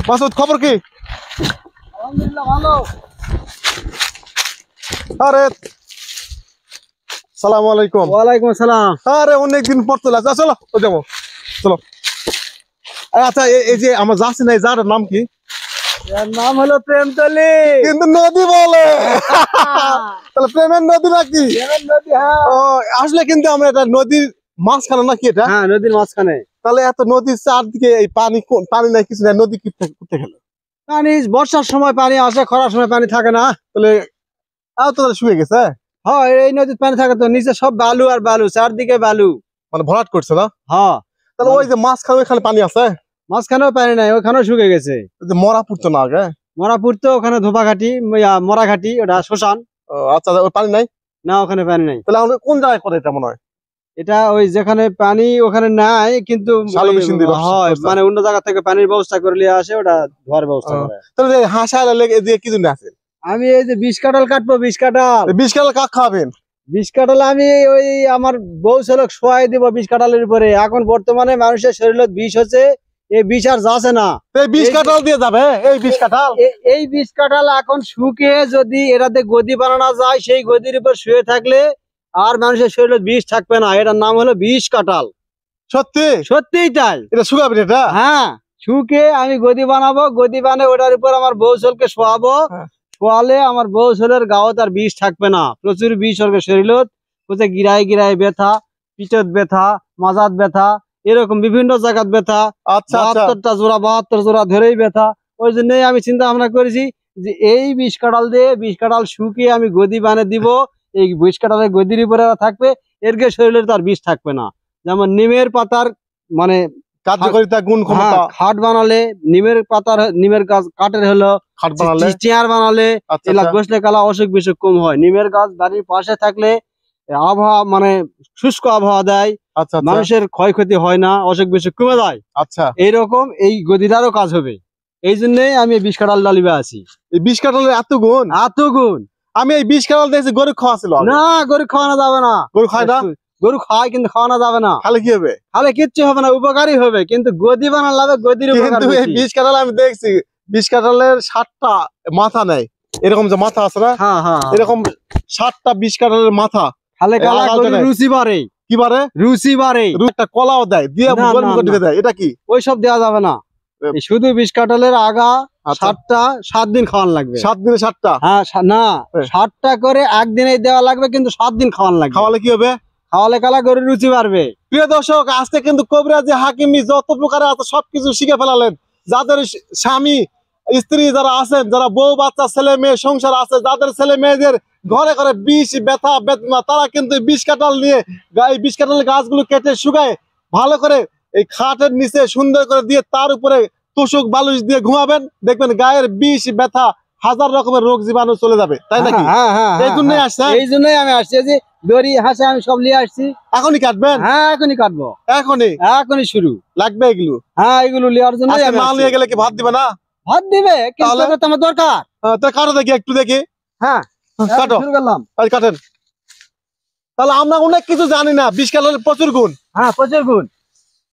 মাসুদ খবর কি? আলহামদুলিল্লাহ ভালো। আরে সালাম আলাইকুম। ওয়ালাইকুম আসসালাম। আরে অনেকদিন পর চলে আসা, চলো ও যাবো চলো। আচ্ছা এই যে আমার যাচ্ছি না, এই জায়গাটার নাম কি? এর নাম হলো প্রেমতলি। কিন্তু নদী বলে তাহলে প্রেমের নদী নাকি? প্রেমের নদী, হ্যাঁ। ও আসলে কিন্তু আমরা এটা নদীর মাঝখানে নাকি এটা? হ্যাঁ, নদীর মাঝখানে। তাহলে এত নদীর চারদিকে এই পানি পানি নাই কিছু নাই, নদী কি করতে গেল? পানি বর্ষার সময় পানি আসে, খরার সময় পানি থাকে না। তাহলে তাহলে শুয়ে গেছে। হ্যাঁ, এই নদীর পানি থাকে তো, নিচে সব বালু আর বালু, চারদিকে বালু। মানে ভরাট করছে না? হ্যাঁ, তাহলে ওই যে মাঝখানে ওইখানে পানি আছে, মাঝখানেও পানি নাই, ওখানেও শুকে গেছে। ওই যে মরা পুড়তো না আগে? মরাপুর তো ওখানে ধোপাঘাটি, মরাঘাটি, ওটা শ্মশান। ও আচ্ছা, ওই পানি নাই? না, ওখানে পানি নাই। তাহলে আমাদের কোন জায়গায় করে এটা মনে হয়? এটা ওই যেখানে পানি ওখানে নাই, কিন্তু হয় মানে অন্য জায়গা থেকে পানির ব্যবস্থা করে নিয়ে আসে, ওটা ধোয়ার ব্যবস্থা করে। তাহলে হাঁসা লেগে দিয়ে কি জন্য আছে? আমি এই যে 20 কাঁঠাল কাটবো, 20 কাঁঠাল। 20 কাল কাক খাবেন? 20 কাঁঠাল আমি ওই আমার বউ ছেলেক শোয়াই দিব 20 কাঁঠালের উপরে। এখন বর্তমানে মানুষের শরীরে বিষ হচ্ছে, এই বিষ আর যাচ্ছে না। এই 20 কাঁঠাল দিয়ে যাবে? এই 20 কাঁঠাল, এই 20 কাঁঠাল এখন শুকিয়ে যদি এটাতে গদি বানানো যায়, সেই গদির উপর শুয়ে থাকলে আর মানুষের শরীরে বিষ থাকবে না। এটার নাম হলো 20 কাঁঠাল। সত্যি? সত্যিই তাই। এটা শুকাবেন এটা? হ্যাঁ, শুকে আমি গদি বানাবো, গদি বানিয়ে ওটার উপর আমার বউ ছেলেকে শোয়াবো। শোয়ালে আমার বউ ছেলের গাও তার বিষ থাকবে না। প্রচুর বিষ ওর শরীরত, কোথায় গিরায় গিরায় ব্যথা, পিঠত ব্যথা, মাজাত ব্যথা, এরকম বিভিন্ন জায়গাত ব্যথা। আচ্ছা 72টা জোড়া 72 জোড়া ধরেই ব্যথা। ওই জন্যই আমি চিন্তা ভাবনা করেছি যে এই 20 কাঁঠাল দিয়ে 20 কাঁঠাল শুকিয়ে আমি গদি বানিয়ে দিব। এই 20 কাঁঠালের গদির উপরে থাকবে, এর শরীরে তার বিষ থাকবে না। যেমন নিমের পাতার মানে কার্যকারিতা, গুণ ক্ষমতা। খাট বানালে নিমের পাতার, নিমের গাছ কাঠের হলো খাট বানালে, চেয়ার বানালে এলা বসলে কালা অসুখ বিসুখ কম হয়। নিমের গাছ বাড়ির পাশে থাকলে আবহাওয়া মানে শুষ্ক আবহাওয়া দেয়, মানুষের ক্ষয়ক্ষতি হয় না, অসুখ বিসুখ কমে যায়। আচ্ছা, এইরকম এই গদিটারও কাজ হবে। এই জন্যই আমি 20 কাঁঠাল ডালিবে আছি। এই 20 কাঁঠালের এত গুণ? এত গুণ। আমি এই 20 কাঁঠাল দেখছি গরু খাওয়া ছিল। না, গরু খাওয়ানো যাবে না। গরু খায় না? গরু খায়, কিন্তু খাওয়ানো যাবে না। তাহলে কি হবে? তাহলে কিচ্ছু হবে না, উপকারী হবে, কিন্তু গদি বানানো লাগবে, গদির উপকার। এই 20 কাঁঠাল আমি দেখছি 20 কাঁঠালের 7টা মাথা নাই, এরকম যে মাথা আছে না, এরকম 7টা 20 কাঁঠালের মাথা। তাহলে কালা রুচি বাড়ে। কি বাড়ে? রুচি বাড়ে। একটা কলাও দেয় দিয়ে দেয়, এটা কি? ওইসব দেওয়া যাবে না, শুধু 20 কাঁঠালের আগা 7টা 7 দিন খাওয়ানো লাগবে। 7 দিনে 7টা? হ্যাঁ, না 7টা করে একদিনে দেওয়া লাগবে, কিন্তু 7 দিন খাওয়ানো লাগবে। খাওয়ালে কি হবে? খাওয়ালে কালা গরুর রুচি বাড়বে। প্রিয় দর্শক, আজকে কিন্তু কবিরাজি হাকিমি যত প্রকারে আছে সবকিছু শিখে ফেলালেন। যাদের স্বামী স্ত্রী যারা আছেন, যারা বউ বাচ্চা ছেলে মেয়ে সংসার আছে, যাদের ছেলে মেয়েদের ঘরে ঘরে বিষ ব্যথা বেদনা, তারা কিন্তু 20 কাঁঠাল নিয়ে এই 20 কাঁঠালের গাছগুলো কেটে শুকায় ভালো করে এই খাটের নিচে সুন্দর করে দিয়ে তার উপরে তোষক বালুশ দিয়ে ঘুমাবেন, দেখবেন গায়ের বিষ ব্যথা হাজার রকমের রোগ জীবাণু চলে যাবে, তাই নাকি? এই জন্যই আসছেন? এই জন্যই আমি আসছি, যে দড়ি হাসে আমি সব নিয়ে আসছি। এখনই কাটবেন? হ্যাঁ, এখনই কাটবো। এখনই শুরু লাগবে এগুলো? হ্যাঁ, এগুলো নেওয়ার জন্য। মাল নিয়ে গেলে কি ভাত দিবে না? ভাত দিবে, কিন্তু আমার দরকার। তো কাটো দেখি, একটু দেখি। হ্যাঁ, কাটো, শুরু করলাম। কাটেন। তাহলে আমরা অনেক কিছু জানি না, 20 কাঁঠালের প্রচুর গুণ। হ্যাঁ, প্রচুর গুণ।